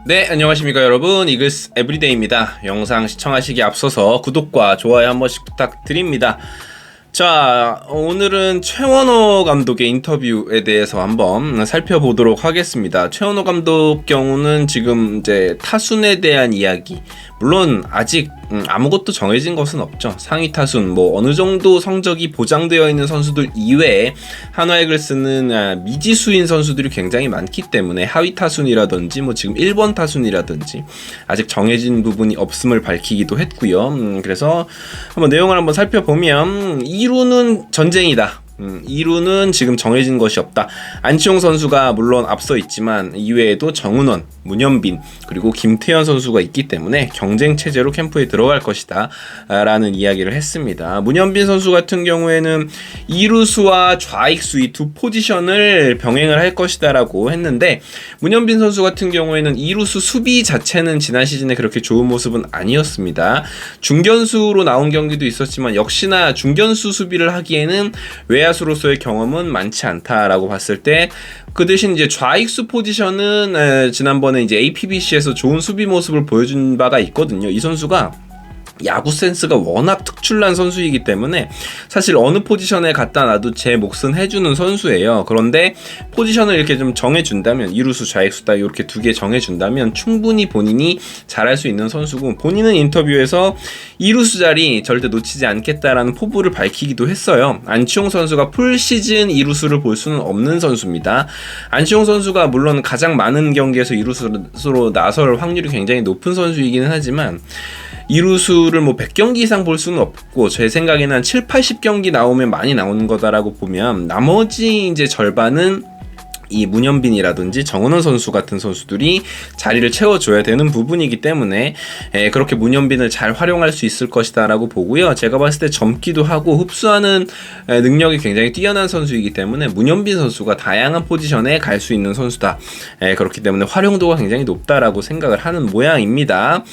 네, 안녕하십니까 여러분. 이글스 에브리데이입니다. 영상 시청하시기 앞서서 구독과 좋아요 한 번씩 부탁드립니다. 자, 오늘은 최원호 감독의 인터뷰에 대해서 한번 살펴보도록 하겠습니다. 최원호 감독 경우는 지금 이제 타순에 대한 이야기, 물론 아직 아무것도 정해진 것은 없죠. 상위 타순 어느 정도 성적이 보장되어 있는 선수들 이외에 한화 이글스는 미지수인 선수들이 굉장히 많기 때문에 하위 타순이라든지 지금 1번 타순이라든지 아직 정해진 부분이 없음을 밝히기도 했고요. 그래서 한번 내용을 한번 살펴보면 2루는 전쟁이다. 2루는 지금 정해진 것이 없다. 안치홍 선수가 물론 앞서 있지만 이외에도 정은원, 문현빈 그리고 김태현 선수가 있기 때문에 경쟁 체제로 캠프에 들어갈 것이다 라는 이야기를 했습니다. 문현빈 선수 같은 경우에는 2루수와 좌익수 이 두 포지션을 병행을 할 것이다 라고 했는데, 문현빈 선수 같은 경우에는 2루수 수비 자체는 지난 시즌에 그렇게 좋은 모습은 아니었습니다. 중견수로 나온 경기도 있었지만 역시나 중견수 수비를 하기에는 외야수로서의 경험은 많지 않다라고 봤을 때, 그 대신 이제 좌익수 포지션은 지난번에 이제 APBC에서 좋은 수비 모습을 보여준 바가 있거든요. 이 선수가 야구 센스가 워낙 특출난 선수이기 때문에 사실 어느 포지션에 갖다 놔도 제 몫은 해주는 선수예요. 그런데 포지션을 이렇게 좀 정해준다면, 이루수, 좌익수다 이렇게 두 개 정해준다면 충분히 본인이 잘할 수 있는 선수고, 본인은 인터뷰에서 이루수 자리 절대 놓치지 않겠다라는 포부를 밝히기도 했어요. 안치홍 선수가 풀 시즌 이루수를 볼 수는 없는 선수입니다. 안치홍 선수가 물론 가장 많은 경기에서 이루수로 나설 확률이 굉장히 높은 선수이기는 하지만 이루수를 100경기 이상 볼 수는 없고, 제 생각에는 한 7, 80경기 나오면 많이 나오는 거다라고 보면 나머지 이제 절반은 이 문현빈이라든지 정은원 선수 같은 선수들이 자리를 채워줘야 되는 부분이기 때문에 그렇게 문현빈을 잘 활용할 수 있을 것이다 라고 보고요. 제가 봤을 때 젊기도 하고 흡수하는 능력이 굉장히 뛰어난 선수이기 때문에 문현빈 선수가 다양한 포지션에 갈 수 있는 선수다. 그렇기 때문에 활용도가 굉장히 높다라고 생각을 하는 모양입니다.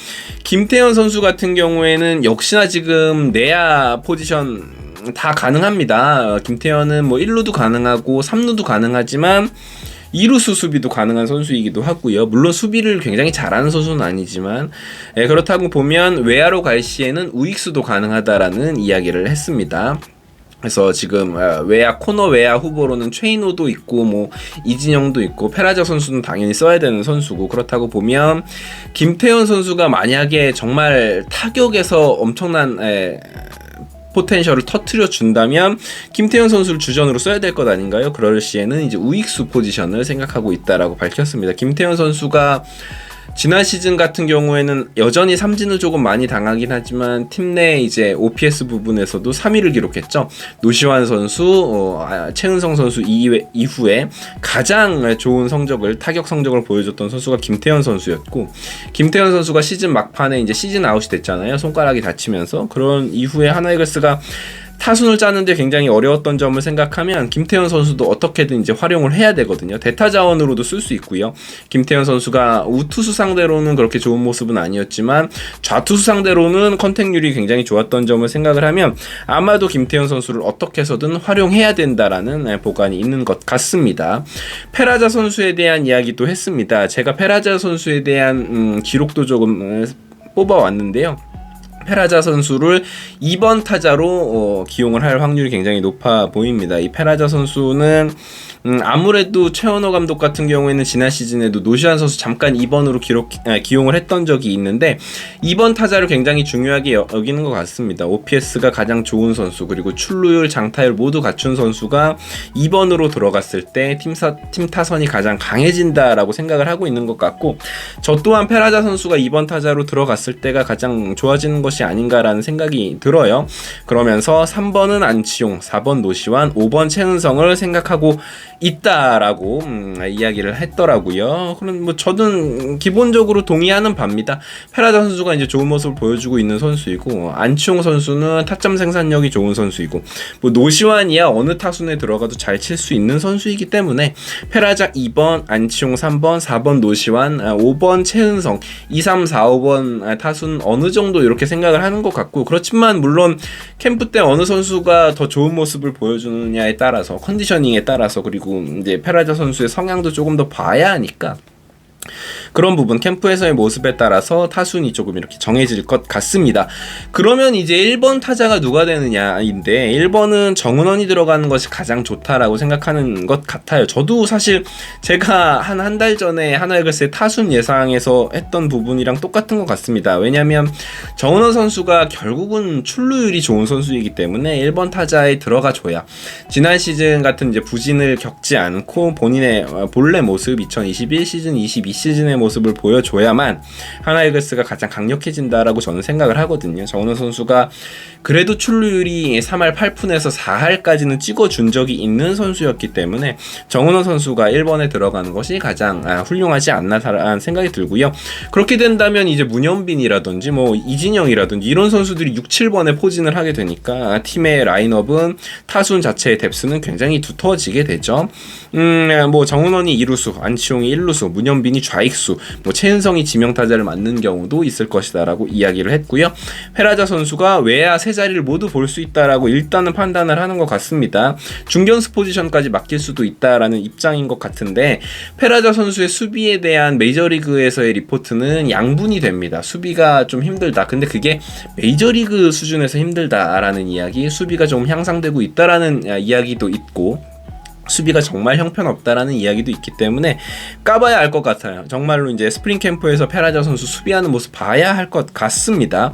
김태현 선수 같은 경우에는 역시나 지금 내야 포지션 다 가능합니다. 김태현은 1루도 가능하고 3루도 가능하지만 2루수 수비도 가능한 선수이기도 하고요. 물론 수비를 굉장히 잘하는 선수는 아니지만 그렇다고 보면 외야로 갈 시에는 우익수도 가능하다라는 이야기를 했습니다. 그래서 지금 외야, 코너 외야 후보로는 최인호도 있고 이진영도 있고 페라자 선수는 당연히 써야 되는 선수고, 그렇다고 보면 김태현 선수가 만약에 정말 타격에서 엄청난 포텐셜을 터트려 준다면 김태현 선수를 주전으로 써야 될 것 아닌가요? 그럴 시에는 이제 우익수 포지션을 생각하고 있다라고 밝혔습니다. 김태현 선수가 지난 시즌 같은 경우에는 여전히 삼진을 조금 많이 당하긴 하지만 팀 내 이제 OPS 부분에서도 3위를 기록했죠. 노시환 선수, 최은성 선수 이후에 가장 좋은 성적을, 타격 성적을 보여줬던 선수가 김태현 선수였고, 김태현 선수가 시즌 막판에 이제 시즌 아웃이 됐잖아요. 손가락이 다치면서. 그런 이후에 한화 이글스가 타순을 짜는데 굉장히 어려웠던 점을 생각하면 김태현 선수도 어떻게든 이제 활용을 해야 되거든요. 대타 자원으로도 쓸 수 있고요. 김태현 선수가 우투수 상대로는 그렇게 좋은 모습은 아니었지만 좌투수 상대로는 컨택률이 굉장히 좋았던 점을 생각을 하면 아마도 김태현 선수를 어떻게 해서든 활용해야 된다라는 보관이 있는 것 같습니다. 페라자 선수에 대한 이야기도 했습니다. 제가 페라자 선수에 대한 기록도 조금 뽑아왔는데요. 페라자 선수를 2번 타자로 기용을 할 확률이 굉장히 높아 보입니다. 이 페라자 선수는 아무래도 최원호 감독 같은 경우에는 지난 시즌에도 노시환 선수 잠깐 2번으로 기용을 했던 적이 있는데 2번 타자를 굉장히 중요하게 여기는 것 같습니다. OPS가 가장 좋은 선수, 그리고 출루율, 장타율 모두 갖춘 선수가 2번으로 들어갔을 때 팀 타선이 가장 강해진다라고 생각을 하고 있는 것 같고, 저 또한 페라자 선수가 2번 타자로 들어갔을 때가 가장 좋아지는 것이 아닌가라는 생각이 들어요. 그러면서 3번은 안치홍, 4번 노시환, 5번 최은성을 생각하고 있다라고 이야기를 했더라고요. 그럼 저는 기본적으로 동의하는 바입니다. 페라자 선수가 이제 좋은 모습을 보여주고 있는 선수이고, 안치홍 선수는 타점 생산력이 좋은 선수이고, 노시환이야 어느 타순에 들어가도 잘 칠 수 있는 선수이기 때문에 페라자 2번, 안치홍 3번, 4번 노시환, 5번 최은성, 2, 3, 4, 5번 타순 어느 정도 이렇게 생각을 하는 것 같고, 그렇지만 물론 캠프 때 어느 선수가 더 좋은 모습을 보여주느냐에 따라서, 컨디셔닝에 따라서, 그리고 이제 페라자 선수의 성향도 조금 더 봐야 하니까 그런 부분 캠프에서의 모습에 따라서 타순이 조금 이렇게 정해질 것 같습니다. 그러면 이제 1번 타자가 누가 되느냐인데 1번은 정은원이 들어가는 것이 가장 좋다라고 생각하는 것 같아요. 저도 사실 제가 한 달 전에 하나이글스의 타순 예상에서 했던 부분이랑 똑같은 것 같습니다. 왜냐하면 정은원 선수가 결국은 출루율이 좋은 선수이기 때문에 1번 타자에 들어가줘야 지난 시즌 같은 이제 부진을 겪지 않고 본인의 본래 모습 2021 시즌, 22 시즌의 모습을 보여줘야만 하나이글스가 가장 강력해진다라고 저는 생각을 하거든요. 정은원 선수가 그래도 출루율이 3할 8푼에서 4할까지는 찍어준 적이 있는 선수였기 때문에 정은원 선수가 1번에 들어가는 것이 가장 훌륭하지 않나라는 생각이 들고요. 그렇게 된다면 이제 문현빈이라든지 뭐 이진영이라든지 이런 선수들이 6, 7번에 포진을 하게 되니까 팀의 라인업은 타순 자체의 뎁스는 굉장히 두터워지게 되죠. 뭐 정은원이 2루수, 안치홍이 1루수, 문현빈이 좌익수, 뭐 최은성이 지명타자를 맡는 경우도 있을 것이다라고 이야기를 했고요. 페라자 선수가 외야 세 자리를 모두 볼 수 있다라고 일단은 판단을 하는 것 같습니다. 중견수 포지션까지 맡길 수도 있다라는 입장인 것 같은데 페라자 선수의 수비에 대한 메이저리그에서의 리포트는 양분이 됩니다. 수비가 좀 힘들다. 근데 그게 메이저리그 수준에서 힘들다라는 이야기, 수비가 좀 향상되고 있다라는 이야기도 있고 수비가 정말 형편없다라는 이야기도 있기 때문에 까봐야 알 것 같아요. 정말로 이제 스프링 캠프에서 페라자 선수 수비하는 모습 봐야 할 것 같습니다.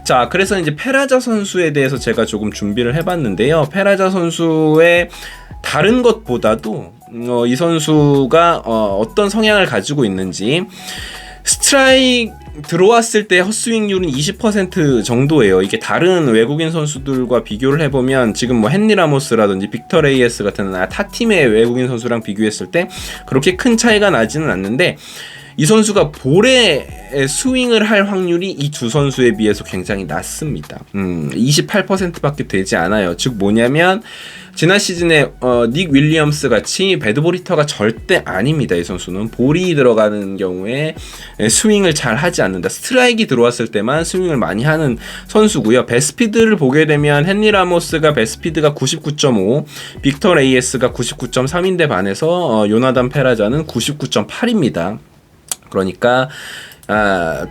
자, 그래서 이제 페라자 선수에 대해서 제가 조금 준비를 해봤는데요. 페라자 선수의 다른 것보다도 이 선수가 어떤 성향을 가지고 있는지, 스트라이크 들어왔을 때 헛스윙률은 20% 정도예요. 이게 다른 외국인 선수들과 비교를 해보면 지금 뭐 헨리 라모스라든지 빅터 레이에스 같은 타 팀의 외국인 선수랑 비교했을 때 그렇게 큰 차이가 나지는 않는데 이 선수가 볼에 스윙을 할 확률이 이 두 선수에 비해서 굉장히 낮습니다. 28%밖에 되지 않아요. 즉 뭐냐면 지난 시즌에 닉 윌리엄스 같이 배드볼 히터가 절대 아닙니다. 이 선수는 볼이 들어가는 경우에 스윙을 잘 하지 않는다. 스트라이크가 들어왔을 때만 스윙을 많이 하는 선수고요. 배스피드를 보게 되면 헨리 라모스가 배스피드가 99.5, 빅터 레이에스가 99.3인데 반해서 요나단 페라자는 99.8입니다. 그러니까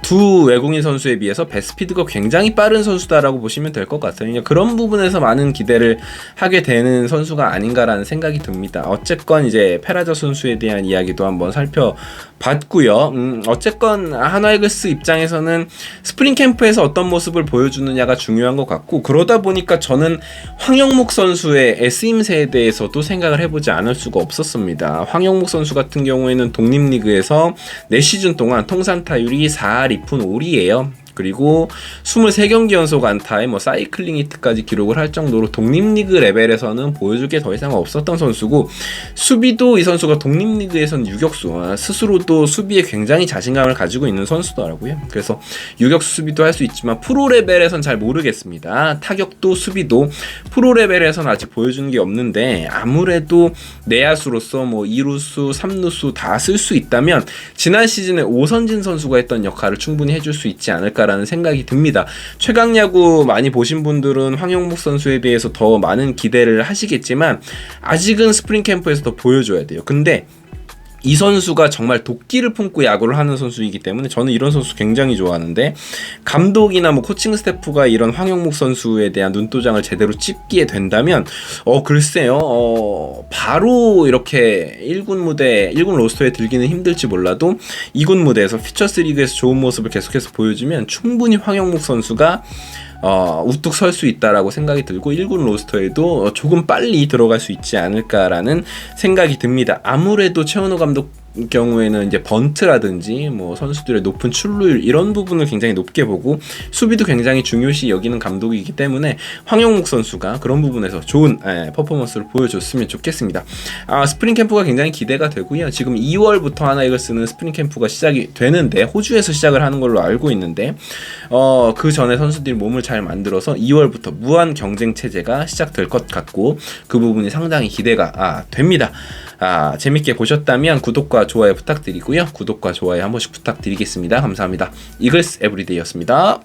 두 외국인 선수에 비해서 배스피드가 굉장히 빠른 선수다라고 보시면 될 것 같아요. 그런 부분에서 많은 기대를 하게 되는 선수가 아닌가라는 생각이 듭니다. 어쨌건 이제 페라자 선수에 대한 이야기도 한번 살펴봤고요. 어쨌건 하나이글스 입장에서는 스프링 캠프에서 어떤 모습을 보여주느냐가 중요한 것 같고, 그러다 보니까 저는 황영목 선수의 S임새에 대해서도 생각을 해보지 않을 수가 없었습니다. 황영목 선수 같은 경우에는 독립리그에서 4시즌 동안 통산 타율이 4할 2푼 5리예요. 그리고 23경기 연속 안타에 뭐 사이클링 히트까지 기록을 할 정도로 독립리그 레벨에서는 보여줄 게 더 이상 없었던 선수고, 수비도 이 선수가 독립리그에서는 유격수, 스스로도 수비에 굉장히 자신감을 가지고 있는 선수더라고요. 그래서 유격수 수비도 할 수 있지만 프로 레벨에선 잘 모르겠습니다. 타격도 수비도 프로 레벨에선 아직 보여주는 게 없는데, 아무래도 내야수로서 뭐 2루수, 3루수 다 쓸 수 있다면 지난 시즌에 오선진 선수가 했던 역할을 충분히 해줄 수 있지 않을까 라는 생각이 듭니다. 최강야구 많이 보신 분들은 황영목 선수에 대해서 더 많은 기대를 하시겠지만 아직은 스프링 캠프에서 더 보여줘야 돼요. 근데 이 선수가 정말 도끼를 품고 야구를 하는 선수이기 때문에 저는 이런 선수 굉장히 좋아하는데, 감독이나 뭐 코칭 스태프가 이런 황영목 선수에 대한 눈도장을 제대로 찍게 된다면 글쎄요, 바로 이렇게 1군 무대, 1군 로스터에 들기는 힘들지 몰라도 2군 무대에서 퓨처스 리그에서 좋은 모습을 계속해서 보여주면 충분히 황영목 선수가 우뚝 설 수 있다라고 생각이 들고 1군 로스터에도 조금 빨리 들어갈 수 있지 않을까라는 생각이 듭니다. 아무래도 최원호 감독 경우에는 이제 번트라든지 뭐 선수들의 높은 출루율 이런 부분을 굉장히 높게 보고 수비도 굉장히 중요시 여기는 감독이기 때문에 황영목 선수가 그런 부분에서 좋은 퍼포먼스를 보여줬으면 좋겠습니다. 스프링 캠프가 굉장히 기대가 되고요. 지금 2월부터 하나이글스는 스프링 캠프가 시작이 되는데, 호주에서 시작을 하는 걸로 알고 있는데 그 전에 선수들이 몸을 잘 만들어서 2월부터 무한 경쟁 체제가 시작될 것 같고 그 부분이 상당히 기대가 됩니다. 재밌게 보셨다면 구독과 좋아요 부탁드리고요. 구독과 좋아요 한 번씩 부탁드리겠습니다. 감사합니다. 이글스 에브리데이였습니다.